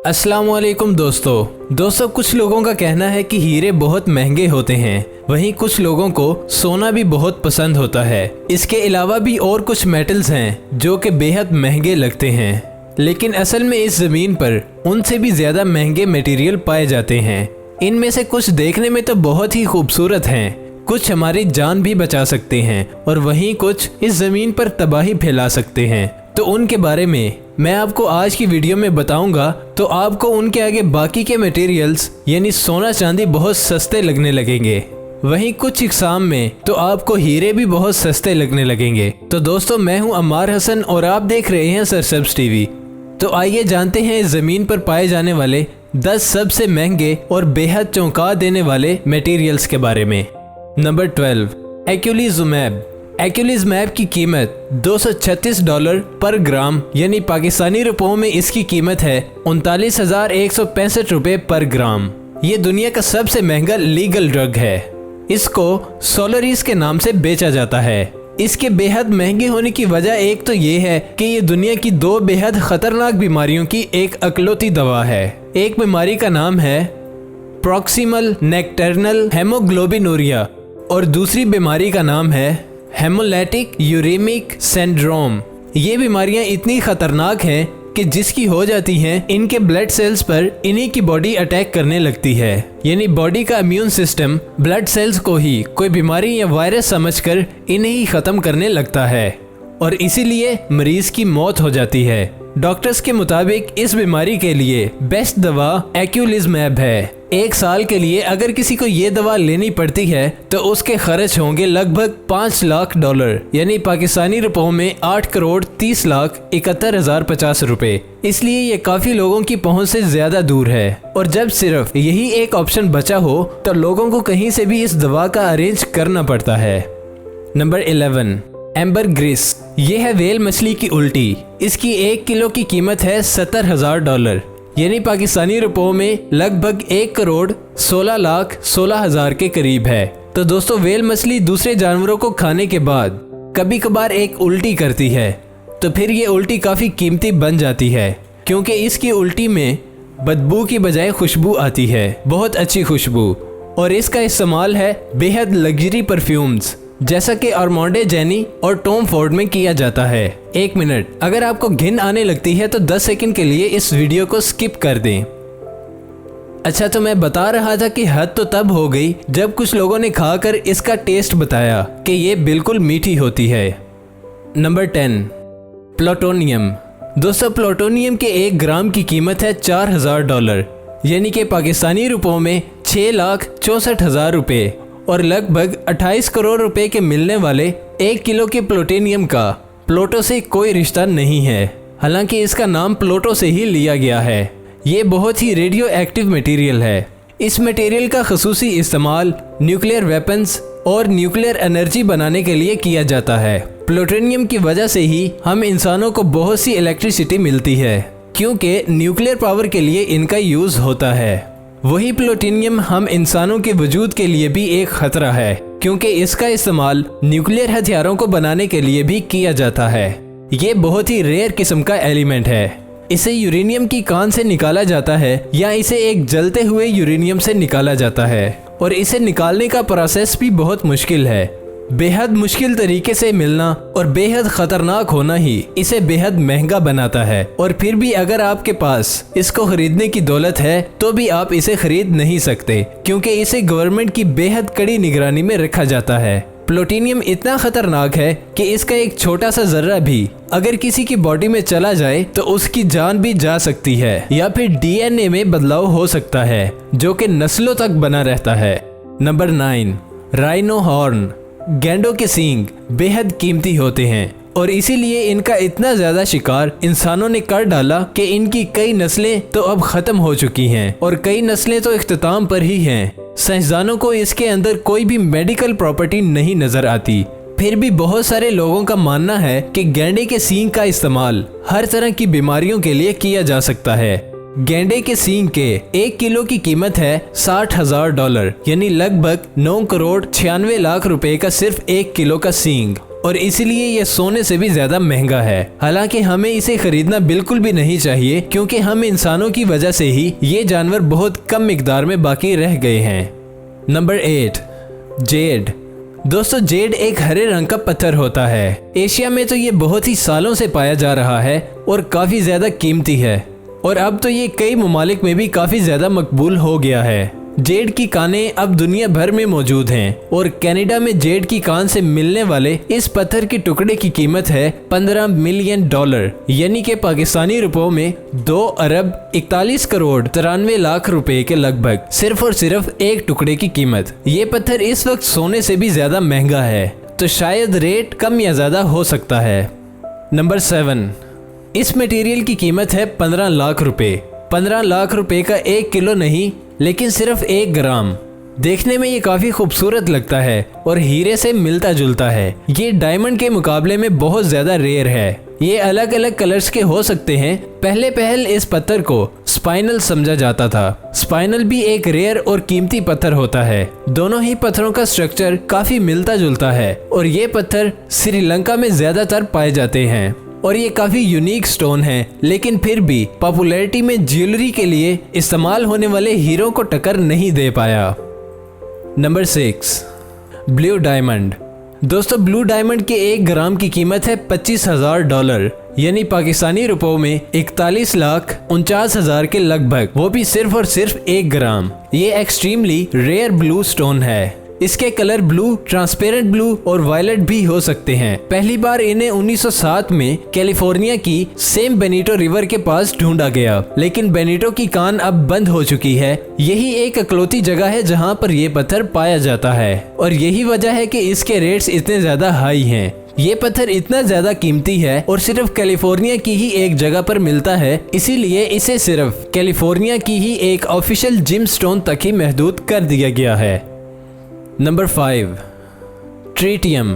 अस्सलामुअलैकुम दोस्तों कुछ लोगों का कहना है कि हीरे बहुत महंगे होते हैं, वहीं कुछ लोगों को सोना भी बहुत पसंद होता है। इसके अलावा भी और कुछ मेटल्स हैं जो कि बेहद महंगे लगते हैं, लेकिन असल में इस ज़मीन पर उनसे भी ज़्यादा महंगे मटेरियल पाए जाते हैं। इनमें से कुछ देखने में तो बहुत ही खूबसूरत हैं, कुछ हमारी जान भी बचा सकते हैं और वहीं कुछ इस ज़मीन पर तबाही फैला सकते हैं। तो उनके बारे में मैं आपको आज की वीडियो में बताऊंगा, तो आपको उनके आगे बाकी के मटेरियल्स यानी सोना चांदी बहुत सस्ते लगने लगेंगे। वहीं कुछ इकसाम में तो आपको हीरे भी बहुत सस्ते लगने लगेंगे। तो दोस्तों, मैं हूं अम्मार हसन और आप देख रहे हैं सरसब्ज टीवी। तो आइए जानते हैं इस ज़मीन पर पाए जाने वाले 10 सबसे महंगे और बेहद चौंका देने वाले मटेरियल्स के बारे में। नंबर 12, एक्यूलिज़ुमैब। एक्यूलिज़मैब की कीमत $236 पर ग्राम यानी पाकिस्तानी रुपयों में इसकी कीमत है 39,165 रुपये पर ग्राम। ये दुनिया का सबसे महंगा लीगल ड्रग है। इसको सोलरीज के नाम से बेचा जाता है। इसके बेहद महंगे होने की वजह एक तो ये है कि ये दुनिया की 2 बेहद खतरनाक बीमारियों की एक अकलौती दवा है। एक बीमारी का नाम है प्रॉक्सिमल नैक्टर्नल हेमोग्लोबिनूरिया और दूसरी बीमारी का नाम है हेमोलैटिक यूरेमिक सिंड्रोम। ये बीमारियां इतनी खतरनाक हैं कि जिसकी हो जाती हैं, इनके ब्लड सेल्स पर इन्हीं की बॉडी अटैक करने लगती है। यानी बॉडी का इम्यून सिस्टम ब्लड सेल्स को ही कोई बीमारी या वायरस समझकर इन्हें ही खत्म करने लगता है और इसीलिए मरीज की मौत हो जाती है। डॉक्टर्स के मुताबिक इस बीमारी के लिए बेस्ट दवा एक्यूलिज़मैब है। 1 साल के लिए अगर किसी को ये दवा लेनी पड़ती है तो उसके खर्च होंगे लगभग $5 लाख यानी पाकिस्तानी रुपयों में 8,30,71,050 रुपए। इसलिए ये काफी लोगों की पहुंच से ज्यादा दूर है और जब सिर्फ यही एक ऑप्शन बचा हो तो लोगों को कहीं से भी इस दवा का अरेंज करना पड़ता है। Number 11, ambergris. ये है व्हेल मछली की उल्टी। इसकी 1 किलो की कीमत है $70,000 यानी पाकिस्तानी रुपयों में लगभग 1,16,16,000 के करीब है। तो दोस्तों, व्हेल मछली दूसरे जानवरों को खाने के बाद कभी कभार एक उल्टी करती है, तो फिर ये उल्टी काफ़ी कीमती बन जाती है क्योंकि इसकी उल्टी में बदबू की बजाय खुशबू आती है, बहुत अच्छी खुशबू। और इसका इस्तेमाल है बेहद लग्जरी परफ्यूम्स जैसा कि आर्मांडे जेनी और टॉम फोर्ड में किया जाता है। 1 मिनट, अगर आपको घिन आने लगती है तो 10 सेकंड के लिए इस वीडियो को स्किप कर दें। अच्छा, तो मैं बता रहा था कि हद तो तब हो गई जब कुछ लोगों ने खाकर इसका टेस्ट बताया कि ये बिल्कुल मीठी होती है। Number 10, plutonium. दोस्तों, प्लूटोनियम के 1 ग्राम की कीमत है $4,000 यानी कि पाकिस्तानी रुपयों में 6,64,000 रुपये और लगभग 28 करोड़ रुपए के मिलने वाले 1 किलो के प्लूटोनियम का प्लूटो से कोई रिश्ता नहीं है। हालांकि इसका नाम प्लूटो से ही लिया गया है। ये बहुत ही रेडियो एक्टिव मटेरियल है। इस मटेरियल का खसूसी इस्तेमाल न्यूक्लियर वेपन्स और न्यूक्लियर एनर्जी बनाने के लिए किया जाता है। प्लूटोनियम की वजह से ही हम इंसानों को बहुत सी इलेक्ट्रिसिटी मिलती है क्योंकि न्यूक्लियर पावर के लिए इनका यूज होता है। वही प्लूटोनियम हम इंसानों के वजूद के लिए भी एक खतरा है क्योंकि इसका इस्तेमाल न्यूक्लियर हथियारों को बनाने के लिए भी किया जाता है। ये बहुत ही रेयर किस्म का एलिमेंट है। इसे यूरेनियम की कान से निकाला जाता है या इसे एक जलते हुए यूरेनियम से निकाला जाता है और इसे निकालने का प्रोसेस भी बहुत मुश्किल है। बेहद मुश्किल तरीके से मिलना और बेहद खतरनाक होना ही इसे बेहद महंगा बनाता है। और फिर भी अगर आपके पास इसको खरीदने की दौलत है तो भी आप इसे खरीद नहीं सकते क्योंकि इसे गवर्नमेंट की बेहद कड़ी निगरानी में रखा जाता है। प्लूटोनियम इतना खतरनाक है कि इसका एक छोटा सा जर्रा भी अगर किसी की बॉडी में चला जाए तो उसकी जान भी जा सकती है या फिर DNA में बदलाव हो सकता है जो कि नस्लों तक बना रहता है। Number 9, rhino horn. गैंडों के सींग बेहद कीमती होते हैं और इसीलिए इनका इतना ज्यादा शिकार इंसानों ने कर डाला कि इनकी कई नस्लें तो अब खत्म हो चुकी हैं और कई नस्लें तो इख्तिताम पर ही हैं। साइंसदानों को इसके अंदर कोई भी मेडिकल प्रॉपर्टी नहीं नजर आती। फिर भी बहुत सारे लोगों का मानना है कि गैंडे के सींग का इस्तेमाल हर तरह की बीमारियों के लिए किया जा सकता है। गैंडे के सींग के 1 किलो की कीमत है $60,000 यानी लगभग 9,96,00,000 रुपए का सिर्फ 1 किलो का सींग। और इसलिए यह सोने से भी ज्यादा महंगा है। हालांकि हमें इसे खरीदना बिल्कुल भी नहीं चाहिए, क्योंकि हम इंसानों की वजह से ही ये जानवर बहुत कम मिकदार में बाकी रह गए हैं। Number 8, Z. दोस्तों, जेड एक हरे रंग का पत्थर होता है। एशिया में तो ये बहुत ही सालों से पाया जा रहा है और काफी ज्यादा कीमती है, और अब तो ये कई ममालिक में भी काफी ज्यादा मकबूल हो गया है। जेड की कानें अब दुनिया भर में मौजूद हैं और कनाडा में जेड की कान से मिलने वाले इस पत्थर के टुकड़े की कीमत है $15 मिलियन, यानी कि पाकिस्तानी रुपयों में 2 अरब 41 करोड़ 93 लाख रुपए के लगभग, सिर्फ और सिर्फ एक टुकड़े की कीमत। ये पत्थर इस वक्त सोने से भी ज्यादा महंगा है, तो शायद रेट कम या ज्यादा हो सकता है। नंबर 7, इस मटेरियल की कीमत है 15 लाख रुपए। 15 लाख रुपए का 1 किलो नहीं, लेकिन सिर्फ 1 ग्राम। देखने में ये काफी खूबसूरत लगता है और हीरे से मिलता जुलता है। ये डायमंड के मुकाबले में बहुत ज्यादा रेयर है। ये अलग अलग कलर्स के हो सकते हैं। पहले इस पत्थर को स्पाइनल समझा जाता था। स्पाइनल भी एक रेयर और कीमती पत्थर होता है। दोनों ही पत्थरों का स्ट्रक्चर काफी मिलता जुलता है और ये पत्थर श्रीलंका में ज्यादातर पाए जाते हैं और ये काफी यूनिक स्टोन है, लेकिन फिर भी पॉपुलैरिटी में ज्वेलरी के लिए इस्तेमाल होने वाले हीरो को टक्कर नहीं दे पाया। Number 6, blue diamond. दोस्तों, ब्लू डायमंड के 1 ग्राम की कीमत है $25,000, यानी पाकिस्तानी रुपयों में 41,49,000 के लगभग, वो भी सिर्फ और सिर्फ 1 ग्राम। ये एक्सट्रीमली रेयर ब्लू स्टोन है। इसके कलर ब्लू, ट्रांसपेरेंट ब्लू और वायलेट भी हो सकते हैं। पहली बार इन्हें 1907 में कैलिफोर्निया की सेम बेनिटो रिवर के पास ढूंढा गया, लेकिन बेनिटो की कान अब बंद हो चुकी है। यही एक अकलौती जगह है जहां पर ये पत्थर पाया जाता है और यही वजह है कि इसके रेट्स इतने ज्यादा हाई हैं। ये पत्थर इतना ज्यादा कीमती है और सिर्फ कैलिफोर्निया की ही एक जगह पर मिलता है, इसीलिए इसे सिर्फ कैलिफोर्निया की ही एक ऑफिशियल जिम स्टोन तक ही महदूद कर दिया गया है। Number 5, tritium.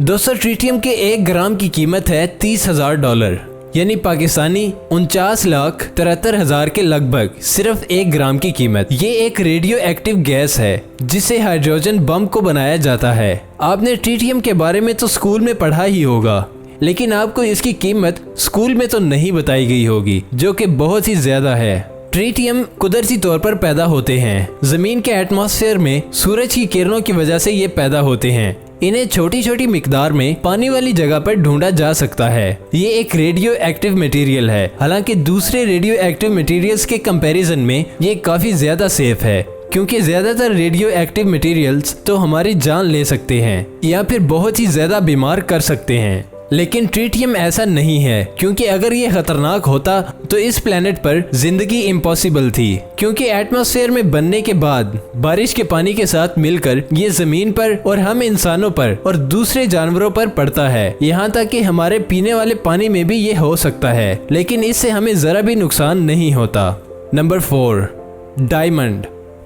दोस्तों, ट्रीटियम के 1 ग्राम की कीमत है $30,000, यानी पाकिस्तानी 49,73,000 के लगभग, सिर्फ 1 ग्राम की कीमत। ये एक रेडियो एक्टिव गैस है जिससे हाइड्रोजन बम को बनाया जाता है। आपने ट्रीटियम के बारे में तो स्कूल में पढ़ा ही होगा, लेकिन आपको इसकी कीमत स्कूल में तो नहीं बताई गई होगी, जो कि बहुत ही ज्यादा है। ट्रीटियम कुदरती तौर पर पैदा होते हैं। जमीन के एटमॉस्फेयर में सूरज की किरणों की वजह से ये पैदा होते हैं। इन्हें छोटी छोटी मिकदार में पानी वाली जगह पर ढूंढा जा सकता है। ये एक रेडियो एक्टिव मटेरियल है। हालांकि दूसरे रेडियो एक्टिव मटेरियल्स के कंपैरिजन में ये काफी ज्यादा सेफ है, क्योंकि ज्यादातर रेडियो एक्टिव मटेरियल्स तो हमारी जान ले सकते हैं या फिर बहुत ही ज्यादा बीमार कर सकते हैं, लेकिन ट्रीटियम ऐसा नहीं है, क्योंकि अगर ये खतरनाक होता तो इस प्लेनेट पर जिंदगी इम्पॉसिबल थी, क्योंकि एटमॉस्फेयर में बनने के बाद बारिश के पानी के साथ मिलकर ये जमीन पर और हम इंसानों पर और दूसरे जानवरों पर पड़ता है। यहाँ तक कि हमारे पीने वाले पानी में भी ये हो सकता है, लेकिन इससे हमें जरा भी नुकसान नहीं होता। Number 4, diamond.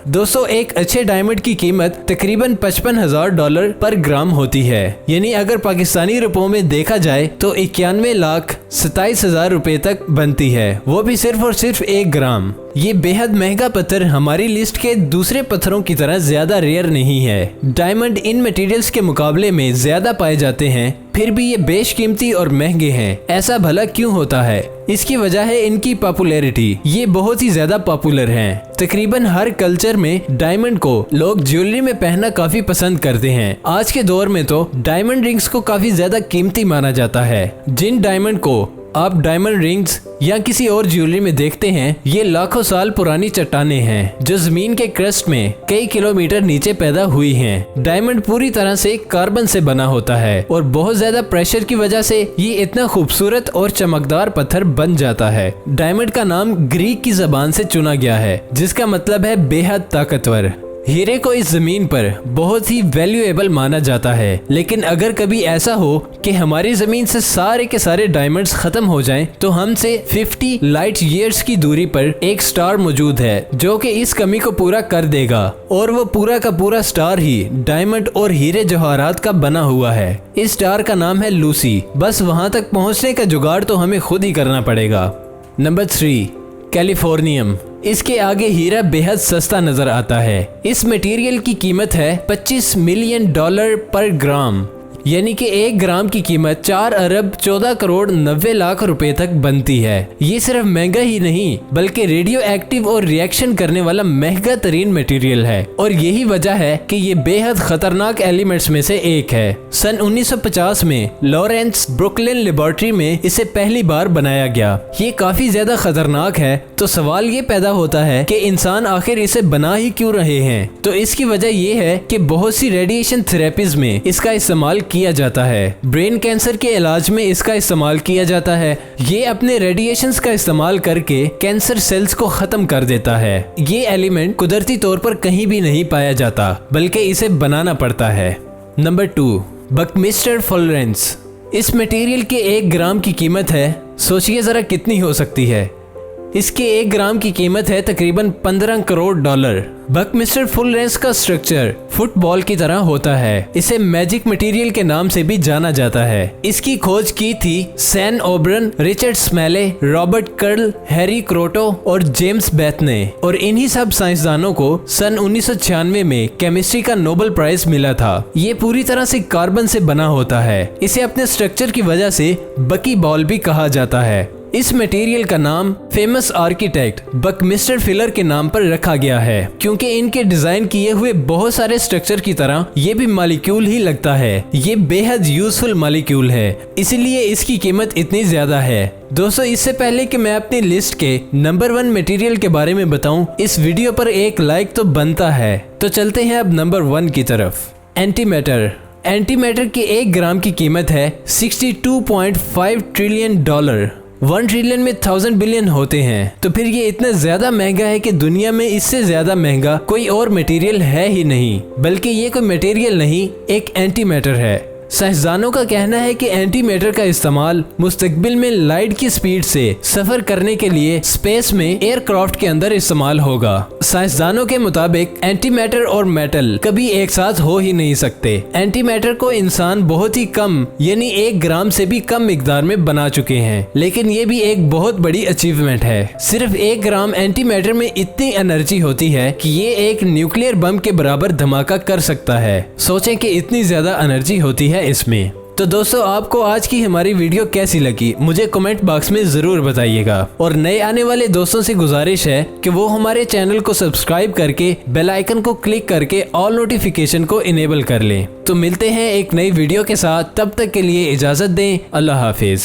दोस्तों, एक अच्छे डायमंड की कीमत तकरीबन $55,000 पर ग्राम होती है, यानी अगर पाकिस्तानी रुपयों में देखा जाए तो 91,27,000 रुपए तक बनती है, वो भी सिर्फ और सिर्फ 1 ग्राम। ये बेहद महंगा पत्थर हमारी लिस्ट के दूसरे पत्थरों की तरह ज्यादा रेयर नहीं है। डायमंड इन मटेरियल्स के मुकाबले में ज्यादा पाए जाते हैं, फिर भी ये बेशकीमती और महंगे हैं। ऐसा भला क्यों होता है? इसकी वजह है इनकी पॉपुलैरिटी। ये बहुत ही ज्यादा पॉपुलर हैं। तकरीबन हर कल्चर में डायमंड को लोग ज्वेलरी में पहनना काफी पसंद करते हैं। आज के दौर में तो डायमंड रिंग्स को काफी ज्यादा कीमती माना जाता है। जिन डायमंड को आप डायमंड रिंग्स या किसी और ज्वेलरी में देखते हैं, ये लाखों साल पुरानी चट्टानें हैं जो जमीन के क्रस्ट में कई किलोमीटर नीचे पैदा हुई हैं। डायमंड पूरी तरह से कार्बन से बना होता है और बहुत ज्यादा प्रेशर की वजह से ये इतना खूबसूरत और चमकदार पत्थर बन जाता है। डायमंड का नाम ग्रीक की जबान से चुना गया है, जिसका मतलब है बेहद ताकतवर। हीरे को इस जमीन पर बहुत ही वैल्यूएबल माना जाता है, लेकिन अगर कभी ऐसा हो कि हमारी जमीन से सारे के सारे डायमंड्स खत्म हो जाएं, तो हमसे 50 लाइट ईयर्स की दूरी पर एक स्टार मौजूद है जो कि इस कमी को पूरा कर देगा, और वो पूरा का पूरा स्टार ही डायमंड और हीरे जवाहरात का बना हुआ है। इस स्टार का नाम है लूसी। बस वहां तक पहुंचने का जुगाड़ तो हमें खुद ही करना पड़ेगा। Number 3, californium. इसके आगे हीरा बेहद सस्ता नजर आता है। इस मटेरियल की कीमत है $25 मिलियन पर ग्राम, यानी कि 1 ग्राम की कीमत 4 अरब 14 करोड़ 90 लाख रुपए तक बनती है। ये सिर्फ महंगा ही नहीं बल्कि रेडियो एक्टिव और रिएक्शन करने वाला महंगा तरीन मटेरियल है और यही वजह है कि ये बेहद खतरनाक एलिमेंट्स में से एक है। सन 1950 में लॉरेंस ब्रुकलिन लेबोरेटरी में इसे पहली बार बनाया गया। ये काफी ज्यादा खतरनाक है, तो सवाल ये पैदा होता है कि इंसान आखिर इसे बना ही क्यों रहे हैं। तो इसकी वजह ये है कि बहुत सी रेडिएशन थेरेपीज में इसका इस्तेमाल किया जाता है। ब्रेन कैंसर के इलाज में इसका इस्तेमाल किया जाता है। ये अपने रेडिएशंस का इस्तेमाल करके कैंसर सेल्स को खत्म कर देता है। ये एलिमेंट कुदरती तौर पर कहीं भी नहीं पाया जाता बल्कि इसे बनाना पड़ता है। Number 2, Buckminster फुलरेंस। इस मटेरियल के 1 ग्राम की कीमत है, सोचिए जरा कितनी हो सकती है। इसके 1 ग्राम की कीमत है तकरीबन 15 करोड़ डॉलर। बकमिस्टर फुलरेंस का स्ट्रक्चर फुटबॉल की तरह होता है। इसे मैजिक मटेरियल के नाम से भी जाना जाता है। इसकी खोज की थी Sean O'Brien, Richard Smalley, Robert Curl, Harry Kroto और जेम्स बेथ ने, और इन्हीं सब साइंसदानों को सन 1996 में केमिस्ट्री का नोबेल प्राइज मिला था। ये पूरी तरह से कार्बन से बना होता है। इसे अपने स्ट्रक्चर की वजह से बकी बॉल भी कहा जाता है। इस मटेरियल का नाम फेमस आर्किटेक्ट बकमिस्टर फिलर के नाम पर रखा गया है क्योंकि इनके डिजाइन किए हुए बहुत सारे स्ट्रक्चर की तरह ये भी मॉलिक्यूल ही लगता है। ये बेहद यूजफुल मॉलिक्यूल है, इसीलिए इसकी कीमत इतनी ज्यादा है। दोस्तों, इससे पहले कि मैं अपनी लिस्ट के नंबर 1 मटेरियल के बारे में बताऊं, इस वीडियो पर एक लाइक तो बनता है। तो चलते हैं अब नंबर 1 की तरफ। एंटीमैटर। एंटीमैटर के 1 ग्राम की कीमत है 62.5 ट्रिलियन डॉलर। 1 ट्रिलियन में 1000 बिलियन होते हैं, तो फिर ये इतना ज्यादा महंगा है कि दुनिया में इससे ज्यादा महंगा कोई और मटेरियल है ही नहीं। बल्कि ये कोई मटेरियल नहीं, एक एंटीमैटर है। साइंसदानों का कहना है कि एंटीमैटर का इस्तेमाल मुस्तकबिल में लाइट की स्पीड से सफर करने के लिए स्पेस में एयरक्राफ्ट के अंदर इस्तेमाल होगा। साइंसदानों के मुताबिक एंटीमैटर और मेटल कभी एक साथ हो ही नहीं सकते। एंटीमैटर को इंसान बहुत ही कम यानी 1 ग्राम से भी कम मिकदार में बना चुके हैं, लेकिन ये भी एक बहुत बड़ी अचीवमेंट है। सिर्फ 1 ग्राम एंटीमैटर में इतनी एनर्जी होती है कि ये एक न्यूक्लियर बम के बराबर धमाका कर सकता है। सोचें कि इतनी ज्यादा एनर्जी होती है इसमें। तो दोस्तों, आपको आज की हमारी वीडियो कैसी लगी मुझे कमेंट बॉक्स में जरूर बताइएगा, और नए आने वाले दोस्तों से गुजारिश है कि वो हमारे चैनल को सब्सक्राइब करके बेल आइकन को क्लिक करके ऑल नोटिफिकेशन को इनेबल कर लें। तो मिलते हैं एक नई वीडियो के साथ, तब तक के लिए इजाजत दें। अल्लाह हाफिज।